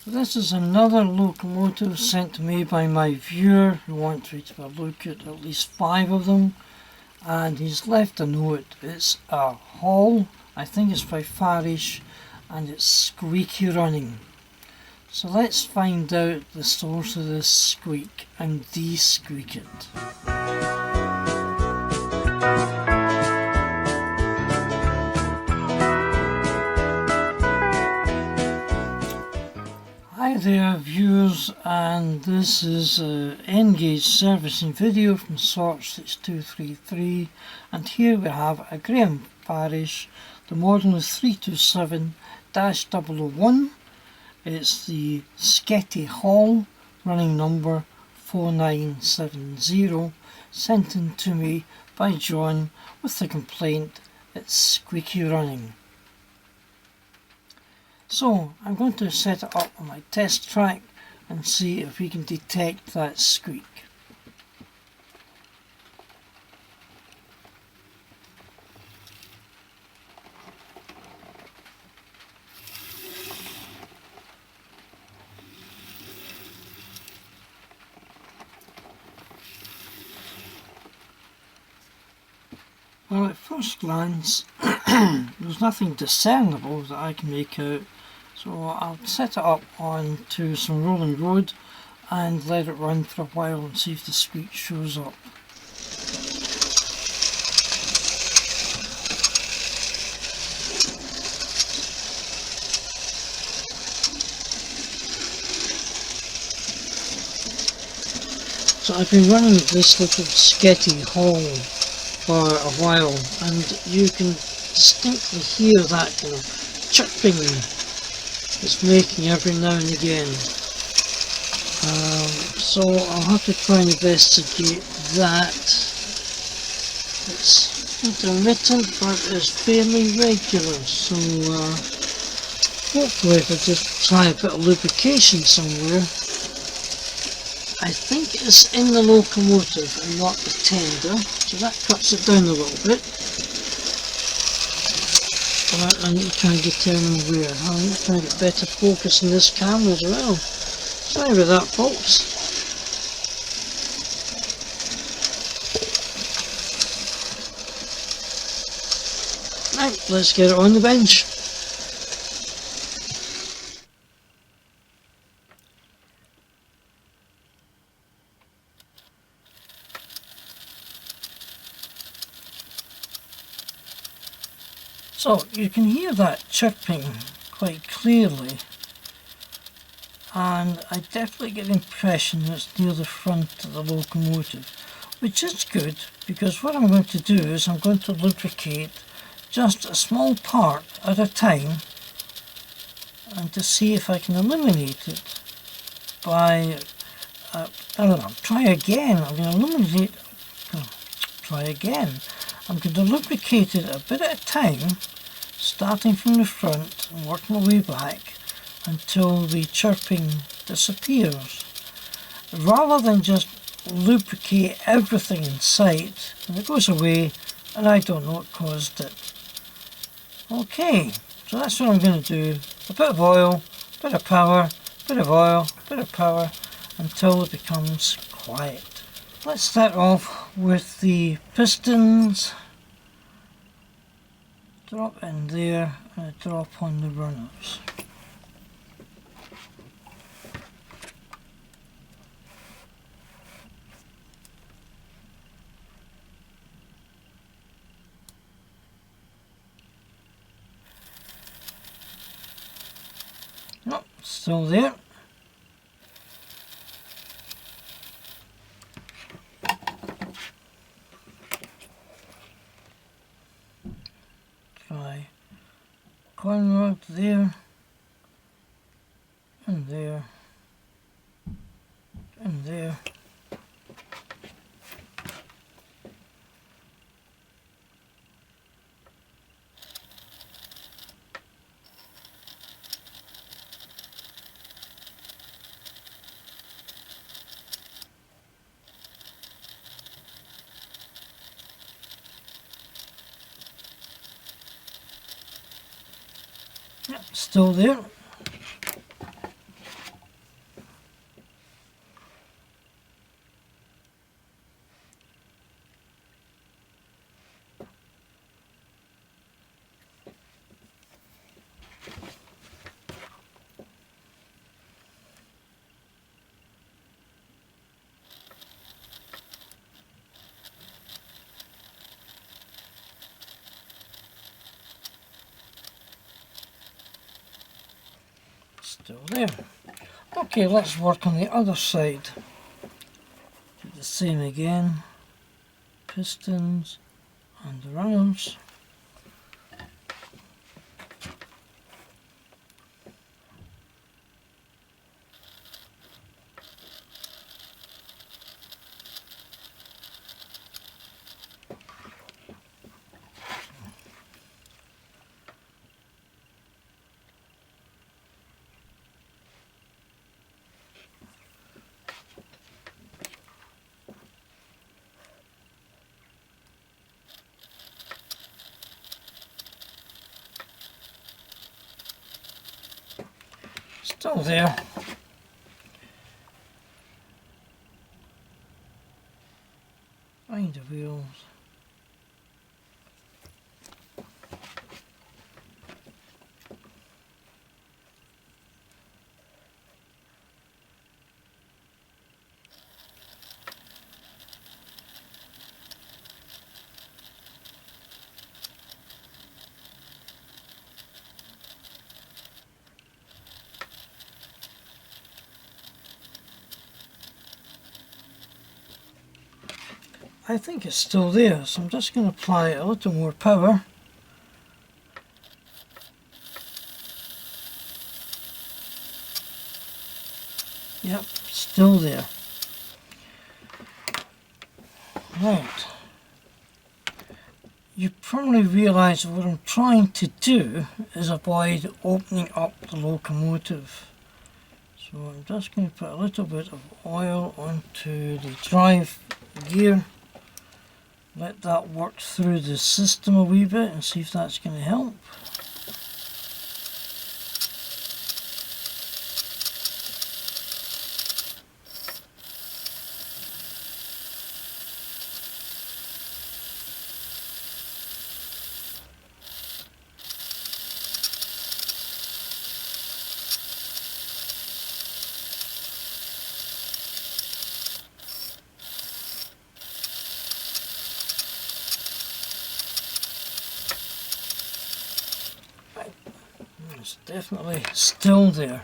This is another locomotive sent to me by my viewer who wants me to look at least 5 of them, and he's left a note. It's a Hall, I think it's by Farish, and it's squeaky running. So let's find out the source of this squeak and de-squeak it. Hi there viewers, and this is an N-gauge servicing video from R238, and here we have a Graham Parish. The model is 327-001. It's the Sketty Hall, running number 4970, sent in to me by John with the complaint it's squeaky running. So I'm going to set it up on my test track and see if we can detect that squeak. Well, at first glance there's nothing discernible that I can make out. So I'll set it up onto some rolling road and let it run for a while and see if the squeak shows up. So I've been running this little Sketty Hall for a while, and you can distinctly hear that kind of chirping it's making every now and again. So I'll have to try and investigate that. It's intermittent, but it's fairly regular, so hopefully if I just try a bit of lubrication somewhere. I think it's in the locomotive and not the tender, so that cuts it down a little bit. But I need to try and determine where. I need to try and get better focus in this camera as well. Sorry about that, folks. Right, let's get it on the bench. So you can hear that chirping quite clearly, and I definitely get the impression that it's near the front of the locomotive, which is good, because what I'm going to do is I'm going to lubricate just a small part at a time and to see if I can eliminate it by, I don't know, try again. I'm going to eliminate, try again. I'm going to lubricate it a bit at a time, starting from the front and working my way back until the chirping disappears, rather than just lubricate everything in sight and it goes away and I don't know what caused it. Okay, so that's what I'm going to do. A bit of oil, bit of power, bit of oil, bit of power, until it becomes quiet. Let's start off with the pistons. Drop in there and a drop on the runners. Nope, still there. Try coil rod there, and there, and there. Yep, still there. Still there. Okay, let's work on the other side. Do the same again. Pistons and the runners. Still there. Find the wheels. I think it's still there, so I'm just going to apply a little more power. Yep, still there. Right. You probably realise what I'm trying to do is avoid opening up the locomotive. So I'm just going to put a little bit of oil onto the drive gear. Let that work through the system a wee bit and see if that's going to help. It's definitely still there.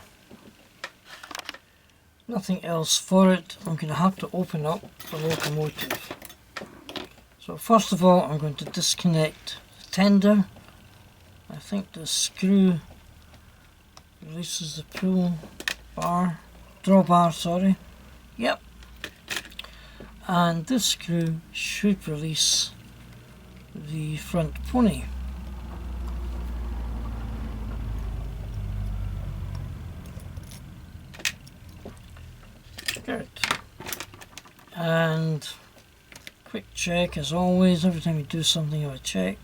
Nothing else for it. I'm going to have to open up the locomotive. So first of all, I'm going to disconnect the tender. I think the screw releases the pull bar, drawbar, sorry. Yep. And this screw should release the front pony. Good. And quick check as always, every time you do something have a check.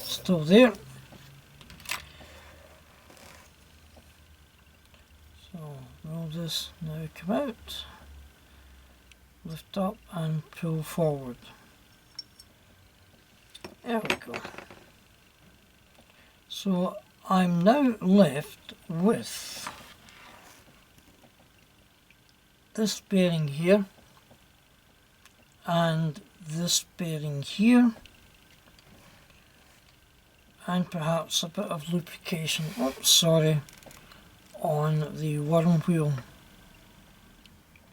Still there. So will this now come out, lift up and pull forward. There we go. So I'm now left with this bearing here and this bearing here, and perhaps a bit of lubrication, on the worm wheel.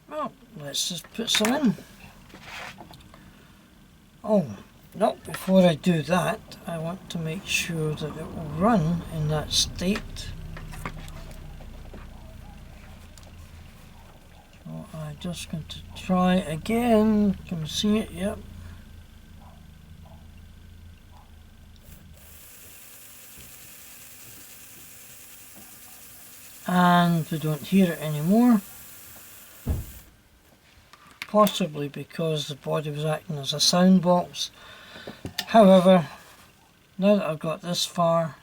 Well, let's just put some in. Oh, no, before I do that, I want to make sure that it will run in that state. So I'm just going to try again. Can you see it? Yep. And we don't hear it anymore. Possibly because the body was acting as a sound box. However, now that I've got this far,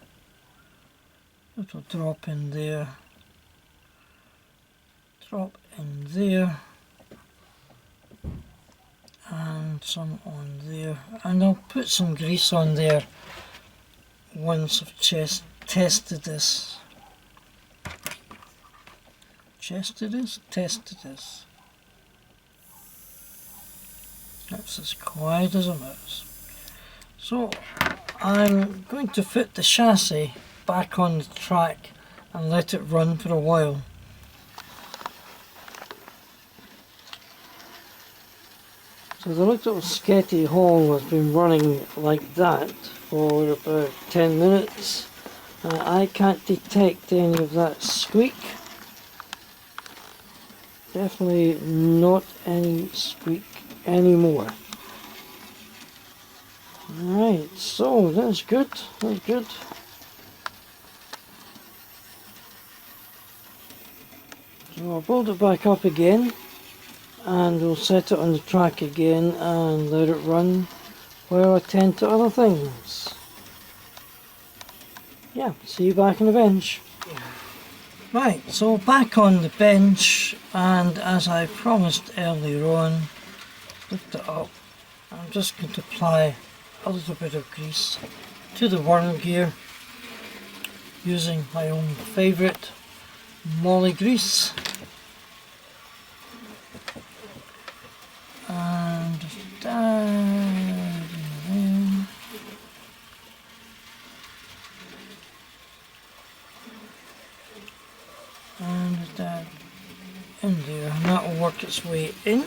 it'll drop in there, drop in there, and some on there, and I'll put some grease on there once I've tested this. Tested this. That's as quiet as a mouse. So I'm going to fit the chassis back on the track and let it run for a while. So the little Sketty Hall has been running like that for about 10 minutes. I can't detect any of that squeak. Definitely not any squeak anymore. Right, so that's good, that's good. So I'll build it back up again and we'll set it on the track again and let it run while I tend to other things. Yeah, see you back on the bench. Right, so back on the bench, and as I promised earlier on, lift it up. I'm just going to apply a little bit of grease to the worm gear using my own favourite molly grease. And just dab in there. And dab in there, and that will work its way in.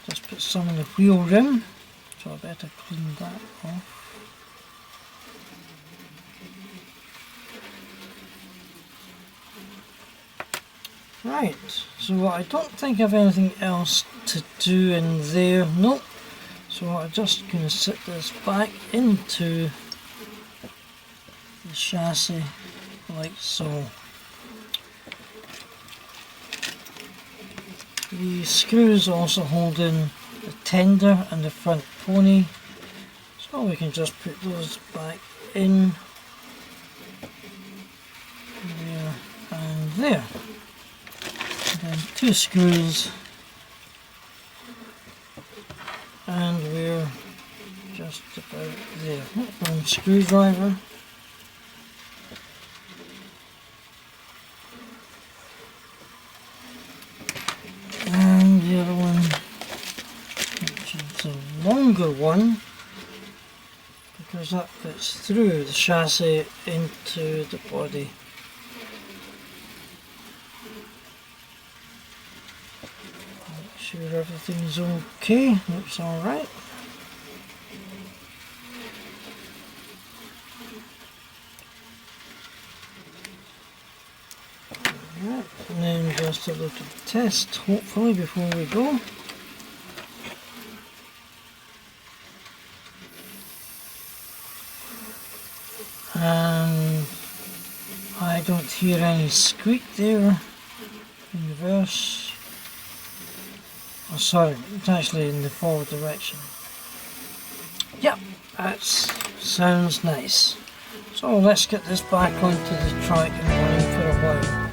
Just put some in the wheel rim, so I better clean that off. Right, so I don't think I've anything else to do in there, nope. So I'm just going to sit this back into the chassis like so. The screws also hold in the tender and the front pony, so we can just put those back in there and there. And then 2 screws, and we're just about there. One screwdriver. And the other one, which is the longer one, because that fits through the chassis into the body. Make sure everything's okay, looks alright. Right, and then just a little test, hopefully, before we go. And I don't hear any squeak there in reverse. Oh, sorry, it's actually in the forward direction. Yep, that sounds nice. So let's get this back onto the track and running for a while.